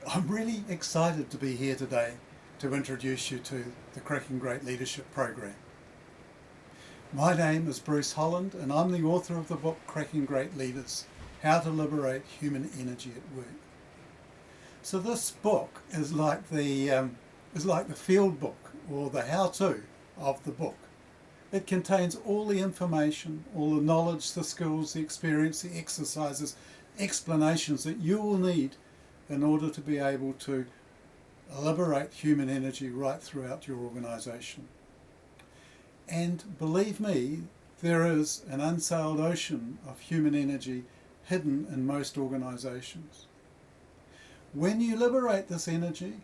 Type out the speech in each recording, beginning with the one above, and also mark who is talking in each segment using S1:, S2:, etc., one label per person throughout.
S1: I'm really excited to be here today to introduce you to the Cracking Great Leadership Program. My name is Bruce Holland and I'm the author of the book Cracking Great Leaders, How to Liberate Human Energy at Work. So this book is like the field book or the how-to of the book. It contains all the information, all the knowledge, the skills, the experience, the exercises, explanations that you will need in order to be able to liberate human energy right throughout your organisation. And believe me, there is an unsailed ocean of human energy hidden in most organisations. When you liberate this energy,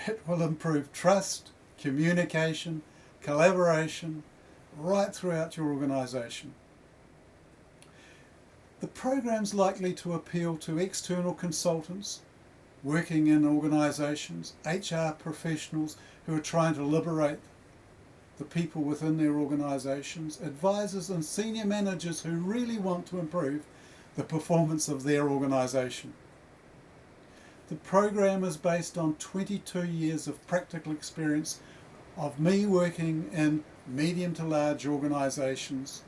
S1: it will improve trust, communication, collaboration, right throughout your organisation. The program's likely to appeal to external consultants working in organisations, HR professionals who are trying to liberate the people within their organisations, advisors and senior managers who really want to improve the performance of their organisation. The program is based on 22 years of practical experience of me working in medium to large organisations,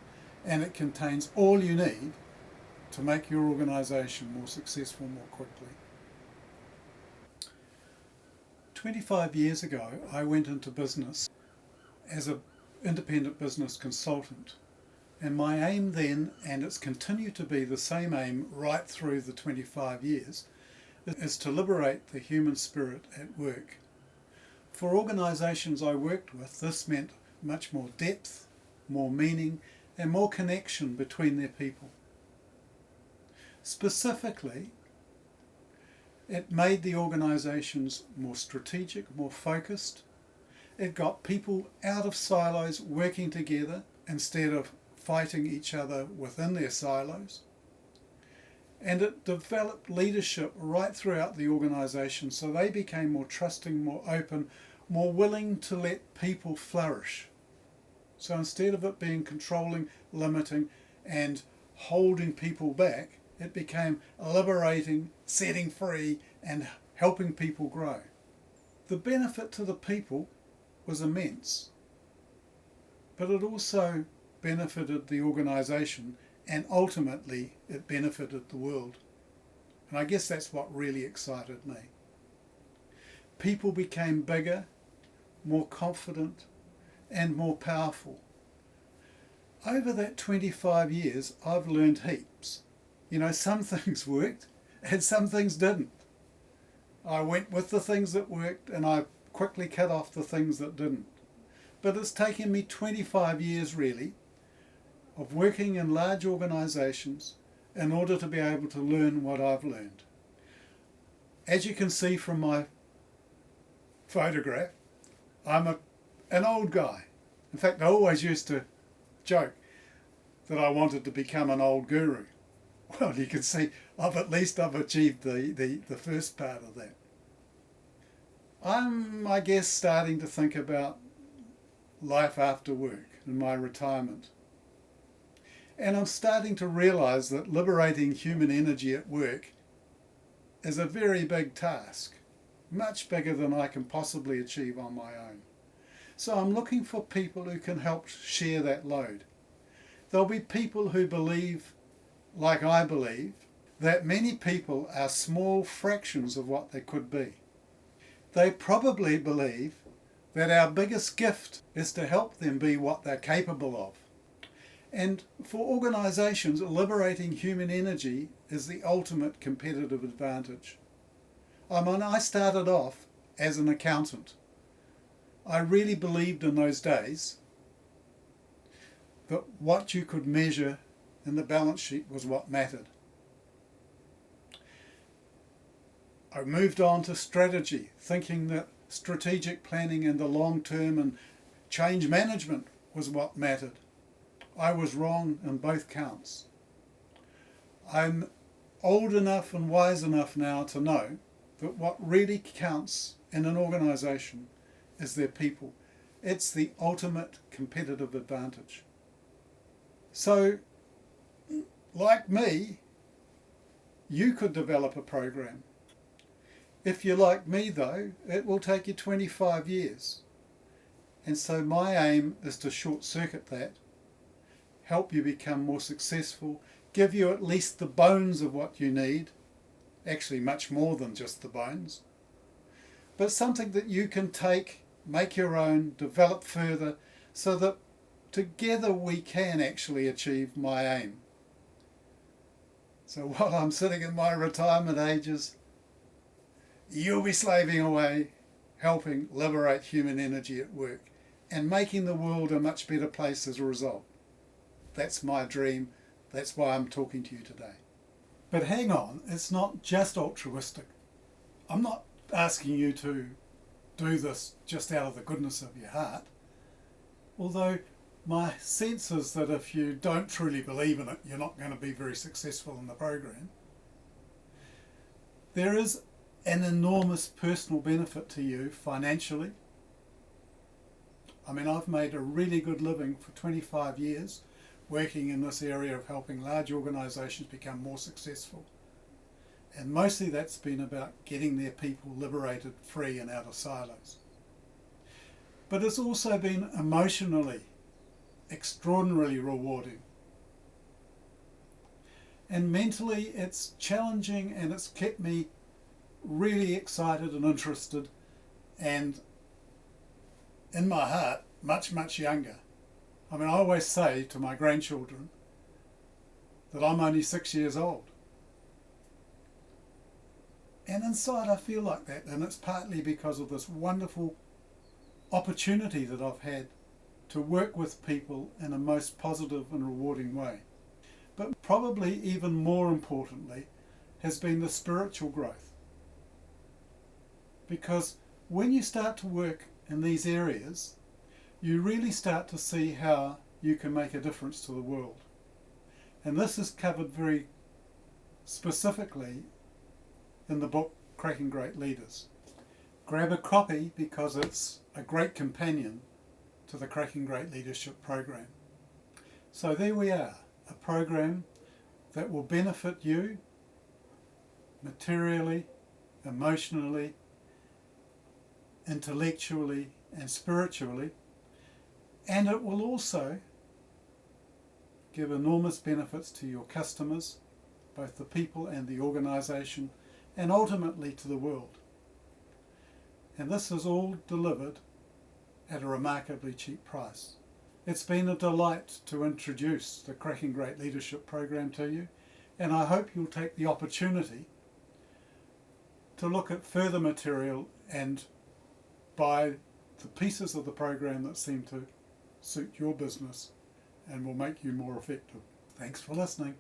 S1: and it contains all you need to make your organisation more successful more quickly. 25 years ago, I went into business as an independent business consultant, and my aim then, and it's continued to be the same aim right through the 25 years, is to liberate the human spirit at work. For organisations I worked with, this meant much more depth, more meaning, and more connection between their people. Specifically, it made the organisations more strategic, more focused. It got people out of silos working together instead of fighting each other within their silos. And it developed leadership right throughout the organisation, so they became more trusting, more open, more willing to let people flourish. So instead of it being controlling, limiting and holding people back, it became liberating, setting free and helping people grow. The benefit to the people was immense, but it also benefited the organisation, and ultimately it benefited the world. And I guess that's what really excited me. People became bigger, more confident and more powerful. Over that 25 years I've learned heaps. You know, some things worked and some things didn't. I went with the things that worked and I quickly cut off the things that didn't. But it's taken me 25 years really of working in large organisations in order to be able to learn what I've learned. As you can see from my photograph, I'm an old guy. In fact, I always used to joke that I wanted to become an old guru. Well, you can see I've achieved the first part of that. I'm, I guess, starting to think about life after work and my retirement. And I'm starting to realise that liberating human energy at work is a very big task, much bigger than I can possibly achieve on my own. So I'm looking for people who can help share that load. There'll be people who believe, like I believe, that many people are small fractions of what they could be. They probably believe that our biggest gift is to help them be what they're capable of. And for organisations, liberating human energy is the ultimate competitive advantage. I mean, I started off as an accountant. I really believed in those days that what you could measure in the balance sheet was what mattered. I moved on to strategy, thinking that strategic planning in the long term and change management was what mattered. I was wrong in both counts. I'm old enough and wise enough now to know that what really counts in an organisation is their people. It's the ultimate competitive advantage. So, like me, you could develop a program. If you're like me though, it will take you 25 years. And so my aim is to short circuit that, help you become more successful, give you at least the bones of what you need, actually much more than just the bones, but something that you can take, make your own, develop further, so that together we can actually achieve my aim. So while I'm sitting in my retirement ages, you'll be slaving away, helping liberate human energy at work and making the world a much better place as a result. That's my dream. That's why I'm talking to you today. But hang on, it's not just altruistic. I'm not asking you to do this just out of the goodness of your heart, although my sense is that if you don't truly believe in it, you're not going to be very successful in the program. There is an enormous personal benefit to you financially. I mean, I've made a really good living for 25 years working in this area of helping large organisations become more successful. And mostly that's been about getting their people liberated, free and out of silos. But it's also been emotionally extraordinarily rewarding. And mentally it's challenging, and it's kept me really excited and interested, and in my heart much, much younger. I mean, I always say to my grandchildren that I'm only 6 years old. And inside I feel like that, and it's partly because of this wonderful opportunity that I've had to work with people in a most positive and rewarding way. But probably even more importantly has been the spiritual growth. Because when you start to work in these areas, you really start to see how you can make a difference to the world. And this is covered very specifically in the book Cracking Great Leaders. Grab a copy because it's a great companion to the Cracking Great Leadership program. So there we are, a program that will benefit you materially, emotionally, intellectually and spiritually, and it will also give enormous benefits to your customers, both the people and the organisation, and ultimately to the world. And this is all delivered at a remarkably cheap price. It's been a delight to introduce the Cracking Great Leadership program to you, and I hope you'll take the opportunity to look at further material and buy the pieces of the program that seem to suit your business and will make you more effective. Thanks for listening.